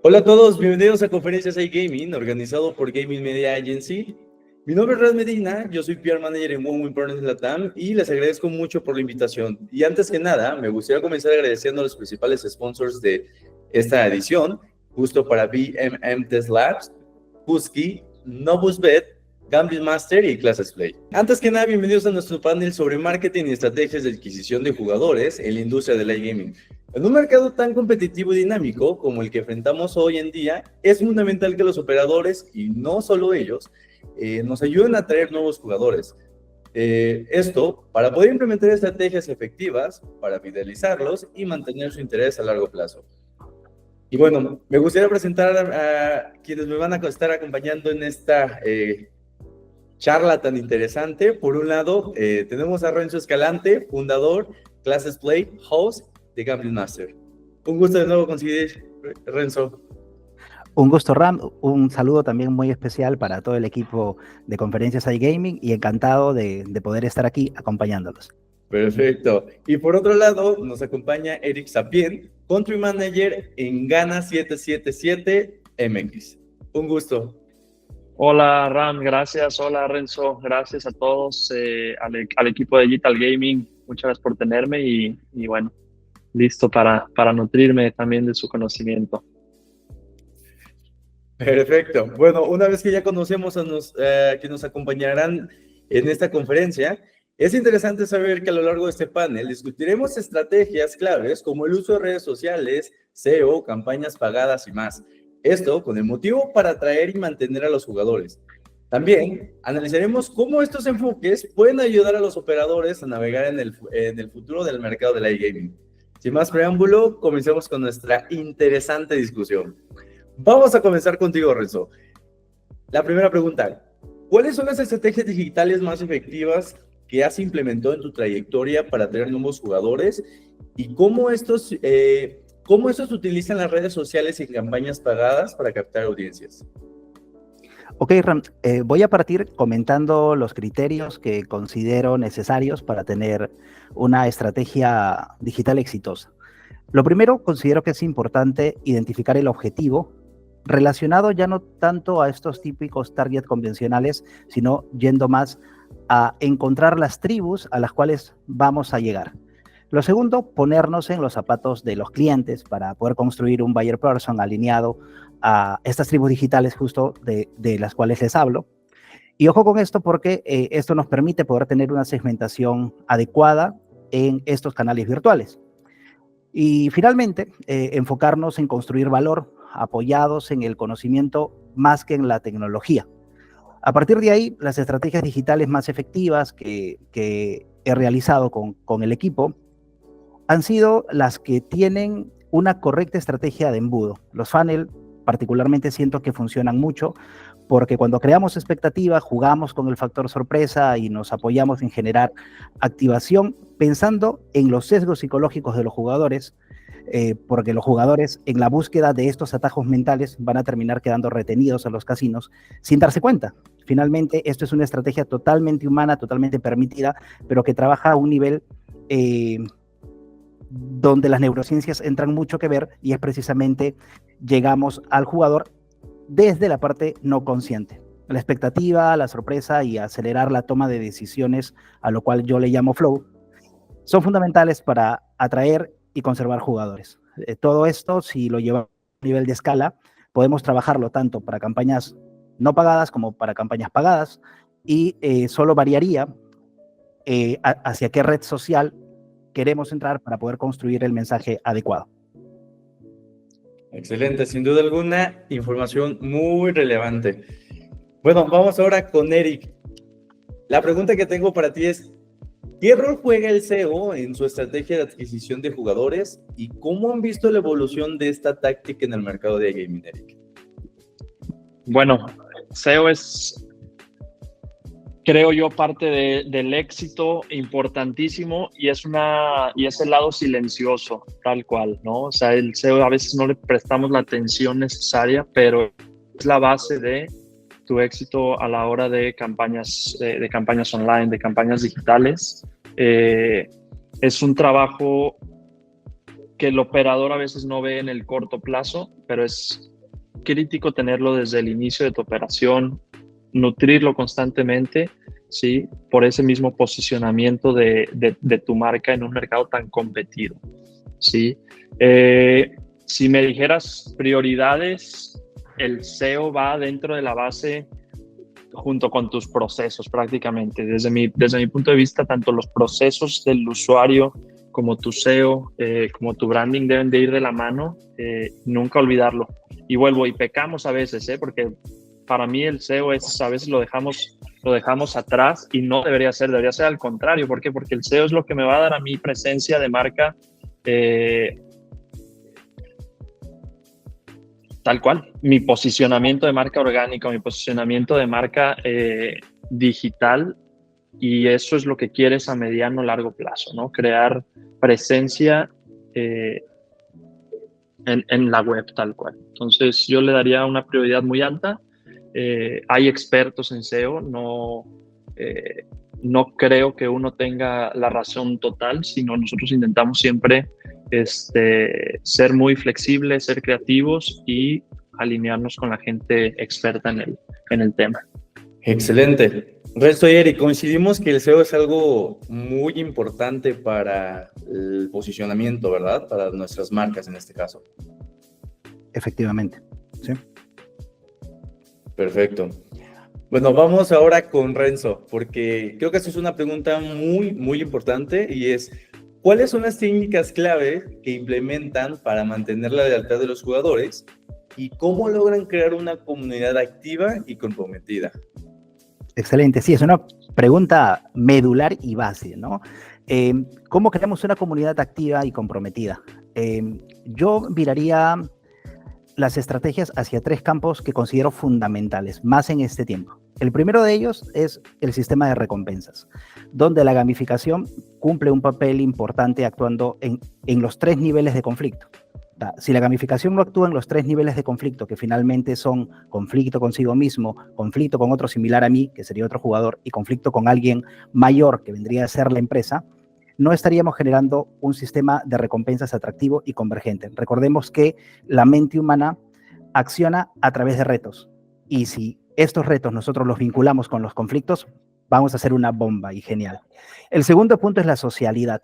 Hola a todos, bienvenidos a Conferencias iGaming, organizado por Gaming Media Agency. Mi nombre es Red Medina, yo soy PR Manager en WoW Partners Latam y les agradezco mucho por la invitación. Y antes que nada, me gustaría comenzar agradeciendo a los principales sponsors de esta edición, justo para BMM Test Labs, Husky, NobusBet, Gambling Master y Classes Play. Antes que nada, bienvenidos a nuestro panel sobre marketing y estrategias de adquisición de jugadores en la industria del iGaming. En un mercado tan competitivo y dinámico como el que enfrentamos hoy en día, es fundamental que los operadores, y no solo ellos, nos ayuden a atraer nuevos jugadores. Esto para poder implementar estrategias efectivas para fidelizarlos y mantener su interés a largo plazo. Y bueno, me gustaría presentar a quienes me van a estar acompañando en esta charla tan interesante. Por un lado, tenemos a Renzo Escalante, fundador, Classes Play, host de Gambling Master. Un gusto de nuevo coincidir, Renzo. Un gusto, Ram. Un saludo también muy especial para todo el equipo de Conferencias iGaming y encantado de poder estar aquí acompañándolos. Perfecto. Y por otro lado, nos acompaña Eric Sapien, Country Manager en Gana 777 MX. Un gusto. Hola Ram, gracias. Hola Renzo, gracias a todos, al equipo de Digital Gaming. Muchas gracias por tenerme y bueno, listo para nutrirme también de su conocimiento. Perfecto. Bueno, una vez que ya conocemos a que nos acompañarán en esta conferencia, es interesante saber que a lo largo de este panel discutiremos estrategias claves como el uso de redes sociales, SEO, campañas pagadas y más. Esto con el motivo para atraer y mantener a los jugadores. También analizaremos cómo estos enfoques pueden ayudar a los operadores a navegar en el futuro del mercado del iGaming. Sin más preámbulo, comencemos con nuestra interesante discusión. Vamos a comenzar contigo, Renzo. La primera pregunta, ¿cuáles son las estrategias digitales más efectivas que has implementado en tu trayectoria para atraer nuevos jugadores y cómo estos utilizan las redes sociales y campañas pagadas para captar audiencias? Ok, Ram, voy a partir comentando los criterios que considero necesarios para tener una estrategia digital exitosa. Lo primero, considero que es importante identificar el objetivo relacionado ya no tanto a estos típicos target convencionales, sino yendo más a encontrar las tribus a las cuales vamos a llegar. Lo segundo, ponernos en los zapatos de los clientes para poder construir un buyer person alineado a estas tribus digitales justo de las cuales les hablo. Y ojo con esto porque esto nos permite poder tener una segmentación adecuada en estos canales virtuales. Y finalmente, enfocarnos en construir valor apoyados en el conocimiento más que en la tecnología. A partir de ahí, las estrategias digitales más efectivas que he realizado con el equipo han sido las que tienen una correcta estrategia de embudo. Los funnel particularmente siento que funcionan mucho porque cuando creamos expectativa, jugamos con el factor sorpresa y nos apoyamos en generar activación pensando en los sesgos psicológicos de los jugadores, porque los jugadores en la búsqueda de estos atajos mentales van a terminar quedando retenidos a los casinos sin darse cuenta. Finalmente, esto es una estrategia totalmente humana, totalmente permitida, pero que trabaja a un nivel donde las neurociencias entran mucho que ver y es precisamente llegamos al jugador desde la parte no consciente. La expectativa, la sorpresa y acelerar la toma de decisiones, a lo cual yo le llamo flow, son fundamentales para atraer y conservar jugadores. Todo esto, si lo llevamos a nivel de escala, podemos trabajarlo tanto para campañas no pagadas como para campañas pagadas y solo variaría hacia qué red social queremos entrar para poder construir el mensaje adecuado. Excelente, sin duda alguna, información muy relevante. Bueno, vamos ahora con Eric. La pregunta que tengo para ti es, ¿qué rol juega el SEO en su estrategia de adquisición de jugadores y cómo han visto la evolución de esta táctica en el mercado de gaming, Eric? Bueno, SEO es, creo yo, parte del éxito importantísimo y es el lado silencioso, tal cual, ¿no? O sea, el SEO a veces no le prestamos la atención necesaria, pero es la base de tu éxito a la hora de campañas online, de campañas digitales. Es un trabajo que el operador a veces no ve en el corto plazo, pero es crítico tenerlo desde el inicio de tu operación, nutrirlo constantemente, ¿sí? Por ese mismo posicionamiento de tu marca en un mercado tan competido, ¿sí? Si me dijeras prioridades, el SEO va dentro de la base junto con tus procesos prácticamente. Desde mi punto de vista, tanto los procesos del usuario como tu SEO, como tu branding deben de ir de la mano, nunca olvidarlo. Y vuelvo, y pecamos a veces, porque para mí el SEO a veces lo dejamos atrás y no debería ser al contrario. ¿Por qué? Porque el SEO es lo que me va a dar a mí presencia de marca tal cual, mi posicionamiento de marca orgánica, mi posicionamiento de marca digital, y eso es lo que quieres a mediano o largo plazo, ¿no? Crear presencia en la web tal cual. Entonces yo le daría una prioridad muy alta. Hay expertos en SEO, no creo que uno tenga la razón total, sino nosotros intentamos siempre ser muy flexibles, ser creativos y alinearnos con la gente experta en el tema. Excelente. Resto y Eric, coincidimos que el SEO es algo muy importante para el posicionamiento, ¿verdad? Para nuestras marcas en este caso. Efectivamente, sí. Perfecto. Bueno, vamos ahora con Renzo, porque creo que esta es una pregunta muy, muy importante y es, ¿cuáles son las técnicas clave que implementan para mantener la lealtad de los jugadores y cómo logran crear una comunidad activa y comprometida? Excelente, sí, es una pregunta medular y base, ¿no? ¿Cómo creamos una comunidad activa y comprometida? Yo miraría las estrategias hacia 3 campos que considero fundamentales, más en este tiempo. El primero de ellos es el sistema de recompensas, donde la gamificación cumple un papel importante actuando en los 3 niveles de conflicto. Si la gamificación no actúa en los 3 niveles de conflicto, que finalmente son conflicto consigo mismo, conflicto con otro similar a mí, que sería otro jugador, y conflicto con alguien mayor, que vendría a ser la empresa, no estaríamos generando un sistema de recompensas atractivo y convergente. Recordemos que la mente humana acciona a través de retos, y si estos retos nosotros los vinculamos con los conflictos, vamos a hacer una bomba y genial. El segundo punto es la socialidad.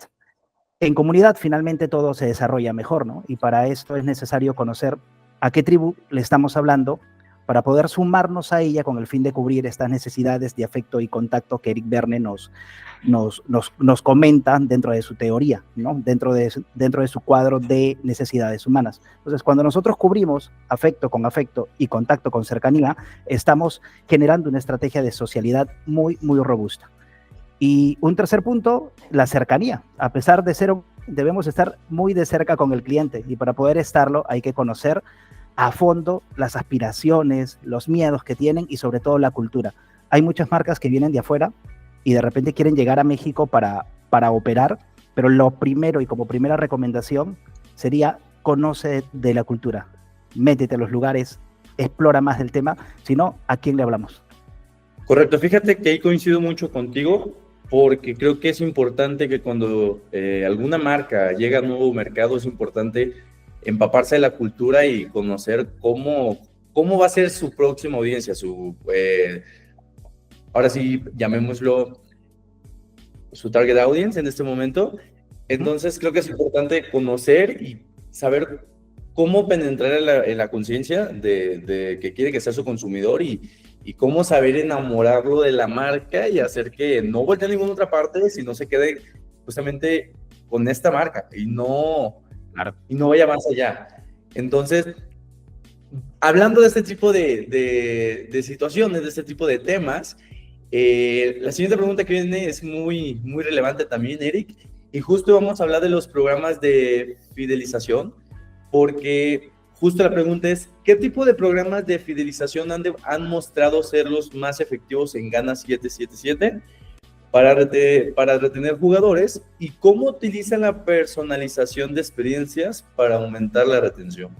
En comunidad finalmente todo se desarrolla mejor, ¿no? Y para esto es necesario conocer a qué tribu le estamos hablando para poder sumarnos a ella con el fin de cubrir estas necesidades de afecto y contacto que Eric Verne nos comenta dentro de su teoría, ¿no? Dentro de su cuadro de necesidades humanas. Entonces, cuando nosotros cubrimos afecto y contacto con cercanía, estamos generando una estrategia de socialidad muy, muy robusta. Y un tercer punto, la cercanía. A pesar de ser, debemos estar muy de cerca con el cliente, y para poder estarlo hay que conocer a fondo las aspiraciones, los miedos que tienen y sobre todo la cultura. Hay muchas marcas que vienen de afuera y de repente quieren llegar a México para operar, pero lo primero y como primera recomendación sería conoce de la cultura, métete a los lugares, explora más del tema, si no, ¿a quién le hablamos? Correcto, fíjate que ahí coincido mucho contigo, porque creo que es importante que cuando alguna marca llega a un nuevo mercado, es importante empaparse de la cultura y conocer cómo va a ser su próxima audiencia, ahora sí, llamémoslo su target audience en este momento. Entonces creo que es importante conocer y saber cómo penetrar en la conciencia de que quiere que sea su consumidor y cómo saber enamorarlo de la marca y hacer que no vuelva a ninguna otra parte, sino se quede justamente con esta marca y no vaya más allá. Entonces, hablando de este tipo de situaciones, de este tipo de temas, la siguiente pregunta que viene es muy, muy relevante también, Eric, y justo vamos a hablar de los programas de fidelización, porque justo la pregunta es, ¿qué tipo de programas de fidelización han mostrado ser los más efectivos en Gana 777 para retener jugadores, y cómo utilizan la personalización de experiencias para aumentar la retención?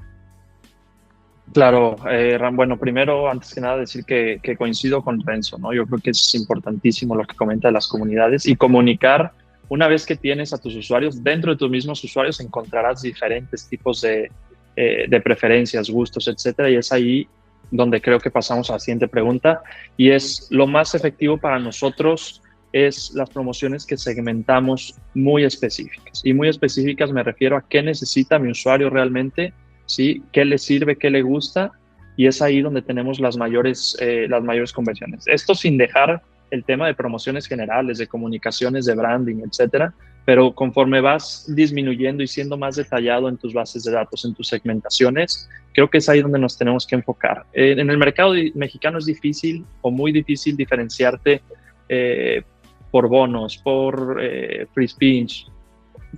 Claro, Ram, bueno, primero, antes que nada, decir que coincido con Renzo, ¿no? Yo creo que es importantísimo lo que comenta de las comunidades y comunicar. Una vez que tienes a tus usuarios, dentro de tus mismos usuarios encontrarás diferentes tipos de preferencias, gustos, etcétera, y es ahí donde creo que pasamos a la siguiente pregunta, y es lo más efectivo para nosotros es las promociones que segmentamos muy específicas, y muy específicas me refiero a qué necesita mi usuario realmente, ¿sí? ¿Qué le sirve, qué le gusta? Y es ahí donde tenemos las mayores conversiones. Esto sin dejar el tema de promociones generales, de comunicaciones, de branding, etcétera, pero conforme vas disminuyendo y siendo más detallado en tus bases de datos, en tus segmentaciones, creo que es ahí donde nos tenemos que enfocar. En el mercado mexicano es difícil o muy difícil diferenciarte por bonos, por free speech.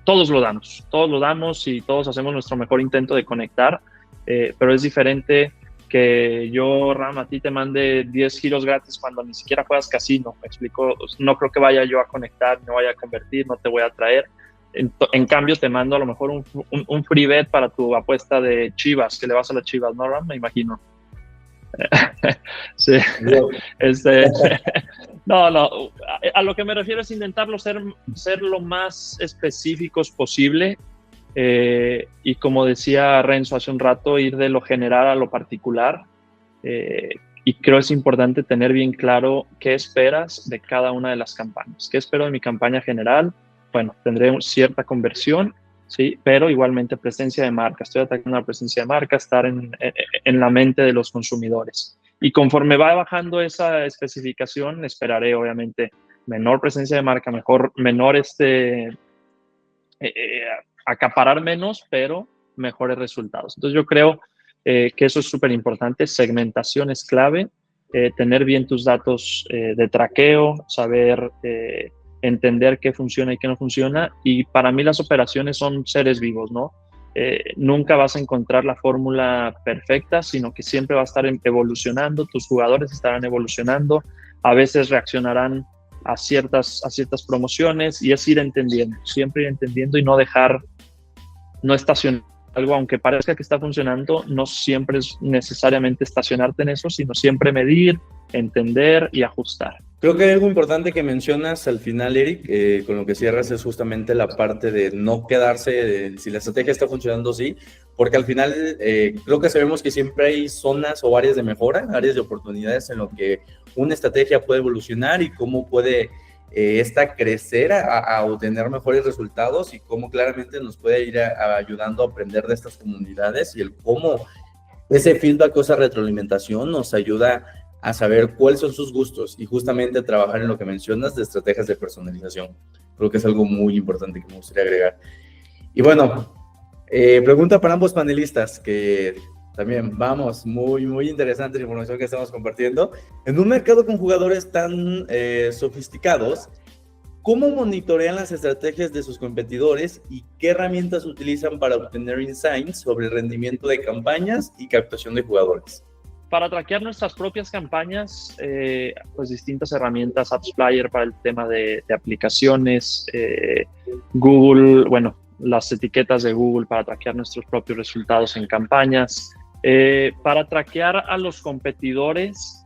Todos lo damos y todos hacemos nuestro mejor intento de conectar, pero es diferente que yo, Ram, a ti te mande 10 giros gratis cuando ni siquiera juegas casino, me explico, no creo que vaya yo a conectar, no vaya a convertir, no te voy a traer. En cambio, te mando a lo mejor un free bet para tu apuesta de Chivas, que le vas a las Chivas, ¿no, Ram? Me imagino. Sí. No, a lo que me refiero es intentarlo ser lo más específicos posible, y como decía Renzo hace un rato, ir de lo general a lo particular, y creo es importante tener bien claro qué esperas de cada una de las campañas. ¿Qué espero de mi campaña general? Bueno, tendré cierta conversión, sí, pero igualmente presencia de marca. Estoy atacando la presencia de marca, estar en la mente de los consumidores. Y conforme va bajando esa especificación, esperaré obviamente menor presencia de marca, menor acaparar menos, pero mejores resultados. Entonces yo creo que eso es súper importante. Segmentación es clave, tener bien tus datos de traqueo, saber entender qué funciona y qué no funciona. Y para mí las operaciones son seres vivos, ¿no? Nunca vas a encontrar la fórmula perfecta, sino que siempre va a estar evolucionando, tus jugadores estarán evolucionando, a veces reaccionarán a ciertas promociones, y es siempre ir entendiendo y no estacionar algo, aunque parezca que está funcionando, no siempre es necesariamente estacionarte en eso, sino siempre medir, entender y ajustar. Creo que hay algo importante que mencionas al final, Eric, con lo que cierras, es justamente la parte de no quedarse, si la estrategia está funcionando, sí, porque al final creo que sabemos que siempre hay zonas o áreas de mejora, áreas de oportunidades en lo que una estrategia puede evolucionar y cómo puede esta crecer a obtener mejores resultados, y cómo claramente nos puede ir ayudando a aprender de estas comunidades y el cómo Ese feedback o esa retroalimentación nos ayuda a saber cuáles son sus gustos y justamente trabajar en lo que mencionas de estrategias de personalización. Creo que es algo muy importante que me gustaría agregar. Y bueno, pregunta para ambos panelistas, que también, vamos, muy interesante la información que estamos compartiendo. En un mercado con jugadores tan sofisticados, ¿cómo monitorean las estrategias de sus competidores y qué herramientas utilizan para obtener insights sobre el rendimiento de campañas y captación de jugadores? Para traquear nuestras propias campañas, pues distintas herramientas, AppsFlyer para el tema de aplicaciones, Google, bueno, las etiquetas de Google para traquear nuestros propios resultados en campañas. Para traquear a los competidores,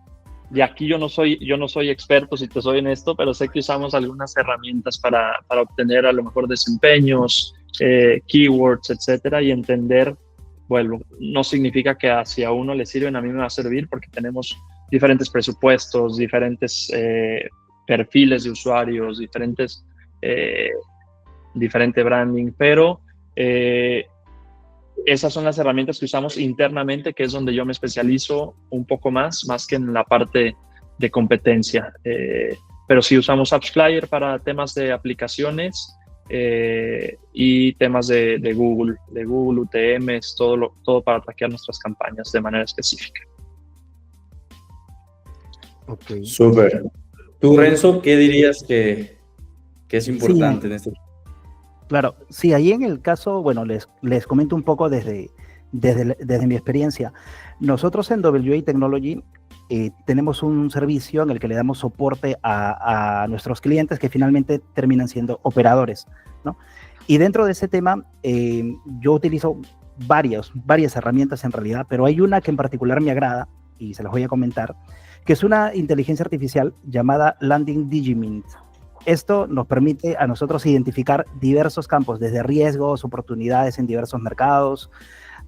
y aquí yo no soy experto, si te soy honesto, pero sé que usamos algunas herramientas para obtener a lo mejor desempeños, keywords, etcétera, y entender, bueno, no significa que hacia uno le sirven, a mí me va a servir porque tenemos diferentes presupuestos, diferentes perfiles de usuarios, diferente branding, pero esas son las herramientas que usamos internamente, que es donde yo me especializo un poco más que en la parte de competencia. Pero sí usamos AppsFlyer para temas de aplicaciones y temas de Google, UTMs, todo para traquear nuestras campañas de manera específica. Ok. Súper. Tú, Renzo, ¿qué dirías que es importante Sí, en este? claro, sí, ahí en el caso, bueno, les comento un poco desde mi experiencia. Nosotros en WA Technology tenemos un servicio en el que le damos soporte a nuestros clientes que finalmente terminan siendo operadores, ¿no? Y dentro de ese tema, yo utilizo varias herramientas en realidad, pero hay una que en particular me agrada y se las voy a comentar, que es una inteligencia artificial llamada Landing Digimint. Esto nos permite a nosotros identificar diversos campos, desde riesgos, oportunidades en diversos mercados.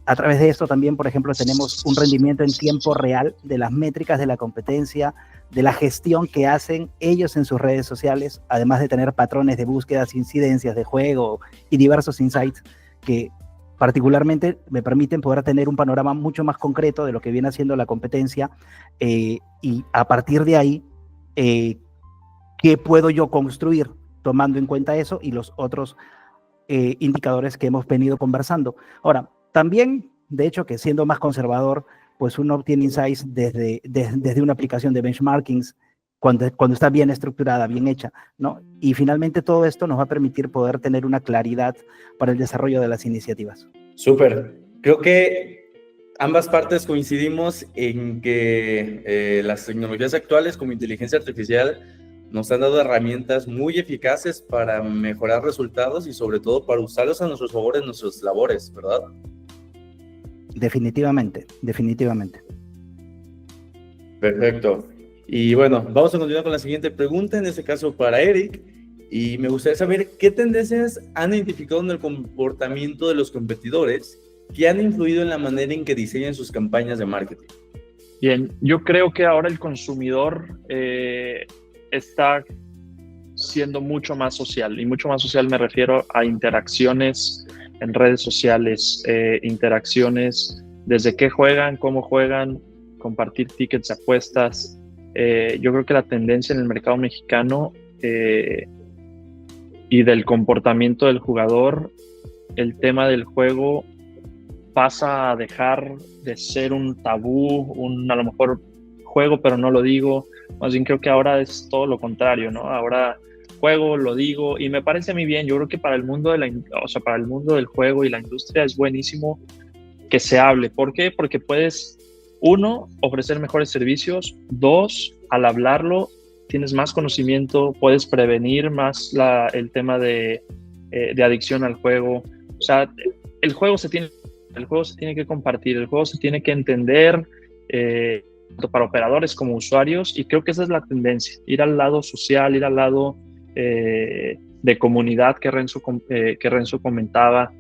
A través de esto también, por ejemplo, tenemos un rendimiento en tiempo real de las métricas de la competencia, de la gestión que hacen ellos en sus redes sociales, además de tener patrones de búsquedas, incidencias de juego y diversos insights que particularmente me permiten poder tener un panorama mucho más concreto de lo que viene haciendo la competencia y a partir de ahí, ¿qué puedo yo construir tomando en cuenta eso y los otros indicadores que hemos venido conversando? Ahora, también, de hecho, que siendo más conservador, pues uno obtiene insights desde una aplicación de benchmarkings cuando está bien estructurada, bien hecha, ¿no? Y finalmente todo esto nos va a permitir poder tener una claridad para el desarrollo de las iniciativas. Súper. Creo que ambas partes coincidimos en que las tecnologías actuales como inteligencia artificial nos han dado herramientas muy eficaces para mejorar resultados y sobre todo para usarlos a nuestros favores en nuestras labores, ¿verdad? Definitivamente. Perfecto. Y bueno, vamos a continuar con la siguiente pregunta, en este caso para Eric. Y me gustaría saber qué tendencias han identificado en el comportamiento de los competidores que han influido en la manera en que diseñan sus campañas de marketing. Bien, yo creo que ahora el consumidor está siendo mucho más social, y mucho más social me refiero a interacciones en redes sociales, interacciones desde qué juegan, cómo juegan, compartir tickets de apuestas. Yo creo que la tendencia en el mercado mexicano y del comportamiento del jugador, el tema del juego pasa a dejar de ser un tabú, a lo mejor juego pero no lo digo. Más bien creo que ahora es todo lo contrario, ¿no? Ahora juego, lo digo, y me parece a mí bien. Yo creo que para el mundo para el mundo del juego y la industria es buenísimo que se hable. ¿Por qué? Porque puedes, uno, ofrecer mejores servicios. Dos, al hablarlo, tienes más conocimiento, puedes prevenir más el tema de adicción al juego. O sea, el juego se tiene que compartir, el juego se tiene que entender, tanto para operadores como usuarios, y creo que esa es la tendencia, ir al lado social, ir al lado de comunidad que Renzo comentaba.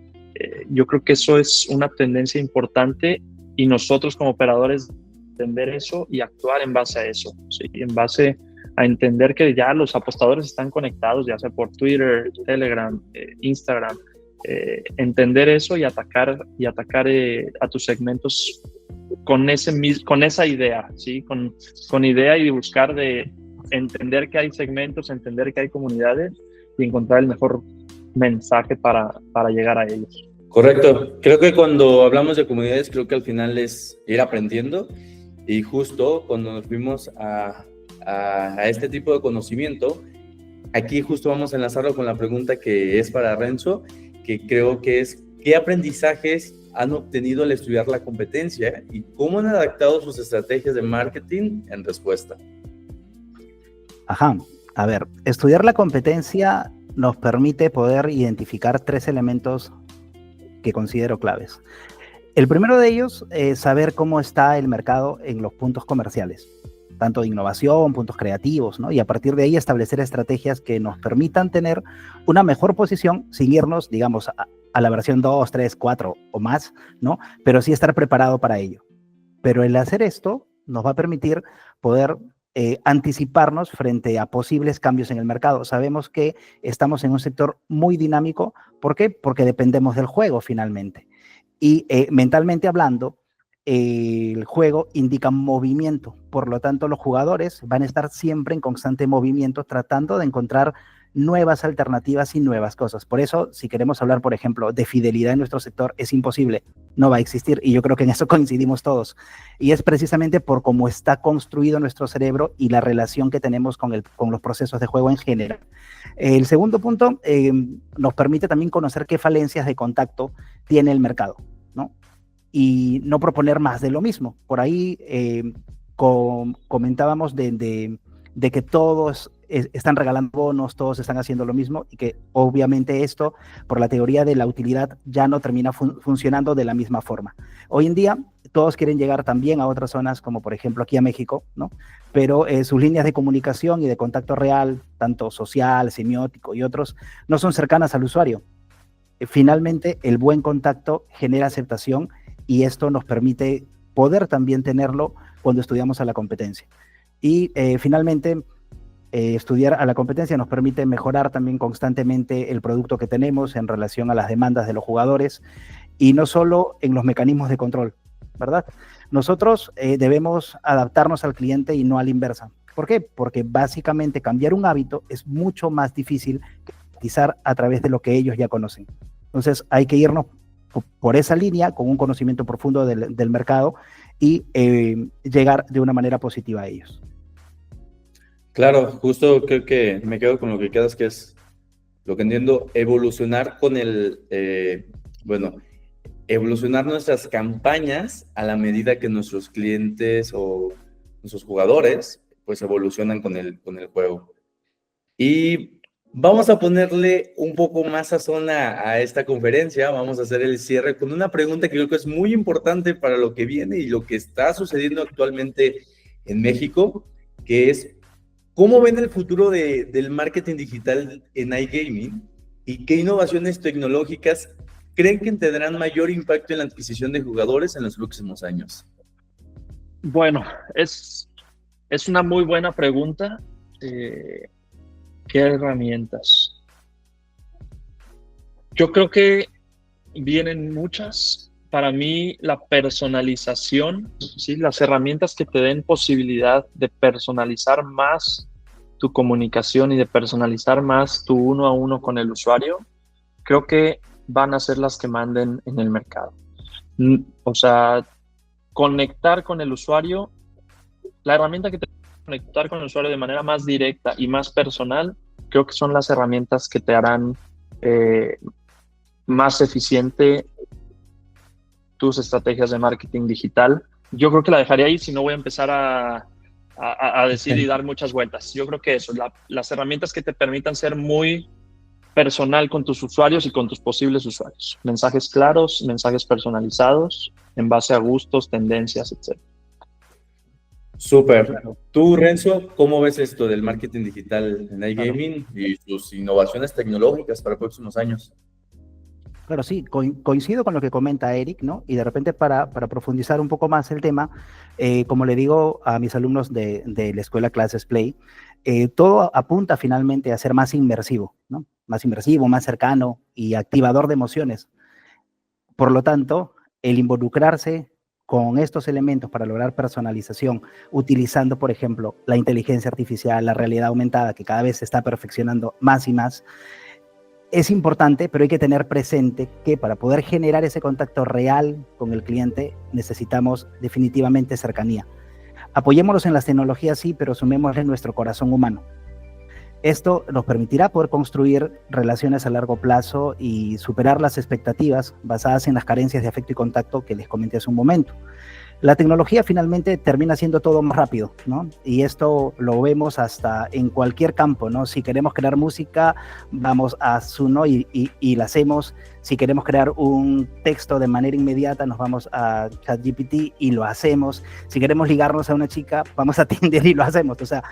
Yo creo que eso es una tendencia importante y nosotros como operadores entender eso y actuar en base a eso, ¿sí? En base a entender que ya los apostadores están conectados, ya sea por Twitter, Telegram, Instagram, entender eso y atacar a tus segmentos con esa idea, ¿sí? Con idea y buscar de entender que hay segmentos, entender que hay comunidades y encontrar el mejor mensaje para llegar a ellos. Correcto. Creo que cuando hablamos de comunidades, creo que al final es ir aprendiendo, y justo cuando nos fuimos a este tipo de conocimiento, aquí justo vamos a enlazarlo con la pregunta que es para Renzo, que creo que es: ¿qué aprendizajes han obtenido al estudiar la competencia y cómo han adaptado sus estrategias de marketing en respuesta? Ajá, a ver, estudiar la competencia nos permite poder identificar 3 elementos que considero claves. El primero de ellos es saber cómo está el mercado en los puntos comerciales, tanto de innovación, puntos creativos, ¿no? Y a partir de ahí establecer estrategias que nos permitan tener una mejor posición sin irnos, digamos, a la versión 2, 3, 4 o más, ¿no? Pero sí estar preparado para ello. Pero el hacer esto nos va a permitir poder anticiparnos frente a posibles cambios en el mercado. Sabemos que estamos en un sector muy dinámico. ¿Por qué? Porque dependemos del juego finalmente. Y mentalmente hablando, el juego indica movimiento. Por lo tanto, los jugadores van a estar siempre en constante movimiento tratando de encontrar nuevas alternativas y nuevas cosas. Por eso, si queremos hablar, por ejemplo, de fidelidad en nuestro sector, es imposible, no va a existir, y yo creo que en eso coincidimos todos. Y es precisamente por cómo está construido nuestro cerebro y la relación que tenemos con los procesos de juego en general. El segundo punto nos permite también conocer qué falencias de contacto tiene el mercado, ¿no? Y no proponer más de lo mismo. Por ahí comentábamos de que todos están regalando bonos, todos están haciendo lo mismo, y que obviamente esto, por la teoría de la utilidad, ya no termina funcionando de la misma forma. Hoy en día, todos quieren llegar también a otras zonas, como por ejemplo aquí a México, ¿no? Pero sus líneas de comunicación y de contacto real, tanto social, semiótico y otros, no son cercanas al usuario. Finalmente, el buen contacto genera aceptación, y esto nos permite poder también tenerlo cuando estudiamos a la competencia. Y finalmente, estudiar a la competencia nos permite mejorar también constantemente el producto que tenemos en relación a las demandas de los jugadores, y no solo en los mecanismos de control, ¿verdad? Nosotros debemos adaptarnos al cliente y no a la inversa. ¿Por qué? Porque básicamente cambiar un hábito es mucho más difícil que monetizar a través de lo que ellos ya conocen. Entonces hay que irnos por esa línea con un conocimiento profundo del mercado y llegar de una manera positiva a ellos. Claro, justo creo que me quedo con lo que quedas, que es lo que entiendo: evolucionar con evolucionar nuestras campañas a la medida que nuestros clientes o nuestros jugadores pues evolucionan con el juego. Y vamos a ponerle un poco más sazón a esta conferencia. Vamos a hacer el cierre con una pregunta que creo que es muy importante para lo que viene y lo que está sucediendo actualmente en México, que es: ¿cómo ven el futuro del marketing digital en iGaming y qué innovaciones tecnológicas creen que tendrán mayor impacto en la adquisición de jugadores en los próximos años? Bueno, es una muy buena pregunta. ¿Qué herramientas? Yo creo que vienen muchas. Para mí, la personalización, ¿sí? Las herramientas que te den posibilidad de personalizar más tu comunicación y de personalizar más tu uno a uno con el usuario, creo que van a ser las que manden en el mercado. O sea, conectar con el usuario, la herramienta que te conectar con el usuario de manera más directa y más personal, creo que son las herramientas que te harán más eficiente tus estrategias de marketing digital. Yo creo que la dejaría ahí, si no voy a empezar a decir y dar muchas vueltas. Yo creo que eso, las herramientas que te permitan ser muy personal con tus usuarios y con tus posibles usuarios. Mensajes claros, mensajes personalizados, en base a gustos, tendencias, etc. Súper. Tú, Renzo, ¿cómo ves esto del marketing digital en iGaming y sus innovaciones tecnológicas para próximos años? Claro, sí, coincido con lo que comenta Eric, ¿no? Y de repente para profundizar un poco más el tema, como le digo a mis alumnos de la escuela Classes Play, todo apunta finalmente a ser más inmersivo, ¿no? Más inmersivo, más cercano y activador de emociones. Por lo tanto, el involucrarse con estos elementos para lograr personalización, utilizando, por ejemplo, la inteligencia artificial, la realidad aumentada, que cada vez se está perfeccionando más y más, es importante, pero hay que tener presente que para poder generar ese contacto real con el cliente necesitamos definitivamente cercanía. Apoyémonos en las tecnologías, sí, pero sumémosle nuestro corazón humano. Esto nos permitirá poder construir relaciones a largo plazo y superar las expectativas basadas en las carencias de afecto y contacto que les comenté hace un momento. La tecnología finalmente termina siendo todo más rápido, ¿no? Y esto lo vemos hasta en cualquier campo, ¿no? Si queremos crear música, vamos a Suno y la hacemos. Si queremos crear un texto de manera inmediata, nos vamos a ChatGPT y lo hacemos. Si queremos ligarnos a una chica, vamos a Tinder y lo hacemos. O sea,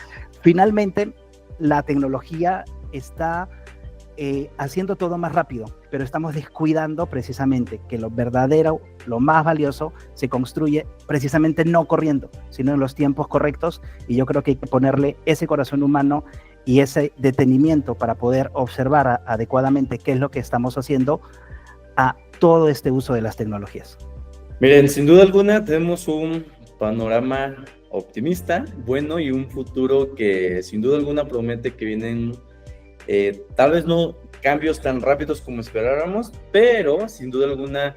finalmente la tecnología está haciendo todo más rápido, pero estamos descuidando precisamente que lo verdadero, lo más valioso, se construye precisamente no corriendo, sino en los tiempos correctos, y yo creo que hay que ponerle ese corazón humano y ese detenimiento para poder observar adecuadamente qué es lo que estamos haciendo a todo este uso de las tecnologías. Miren, sin duda alguna tenemos un panorama optimista, bueno, y un futuro que sin duda alguna promete que vienen tal vez no cambios tan rápidos como esperáramos, pero sin duda alguna,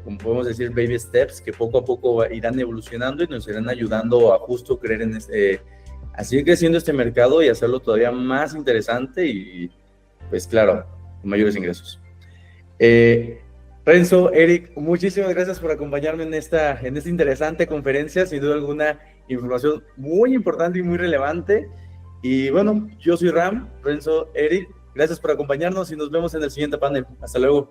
como podemos decir, baby steps que poco a poco irán evolucionando y nos irán ayudando a justo creer en a seguir creciendo este mercado y hacerlo todavía más interesante y, pues claro, con mayores ingresos. Renzo, Eric, muchísimas gracias por acompañarme en esta interesante conferencia, sin duda alguna información muy importante y muy relevante. Y bueno, yo soy Ram, Renzo, Eric, gracias por acompañarnos y nos vemos en el siguiente panel. Hasta luego.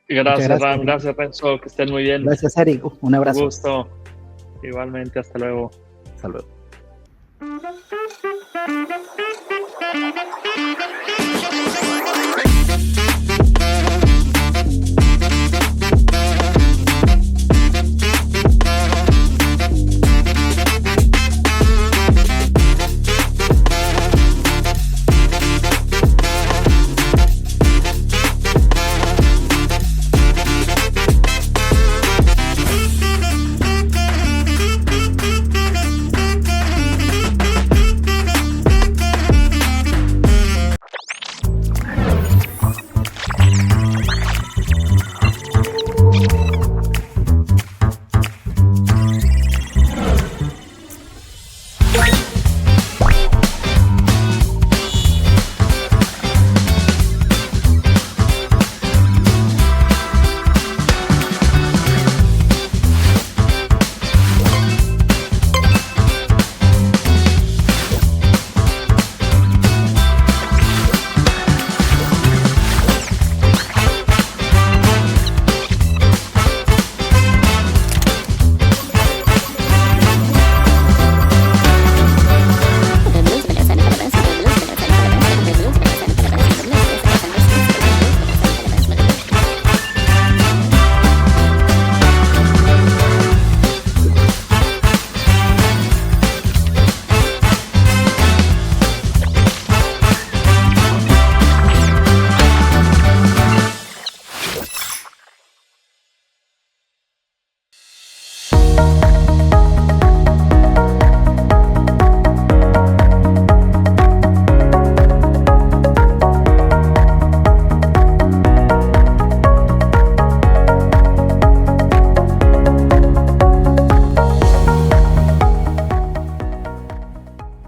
Gracias, Ram, gracias, Renzo, que estén muy bien. Gracias, Eric, un abrazo. Un gusto. Igualmente, hasta luego. Hasta luego.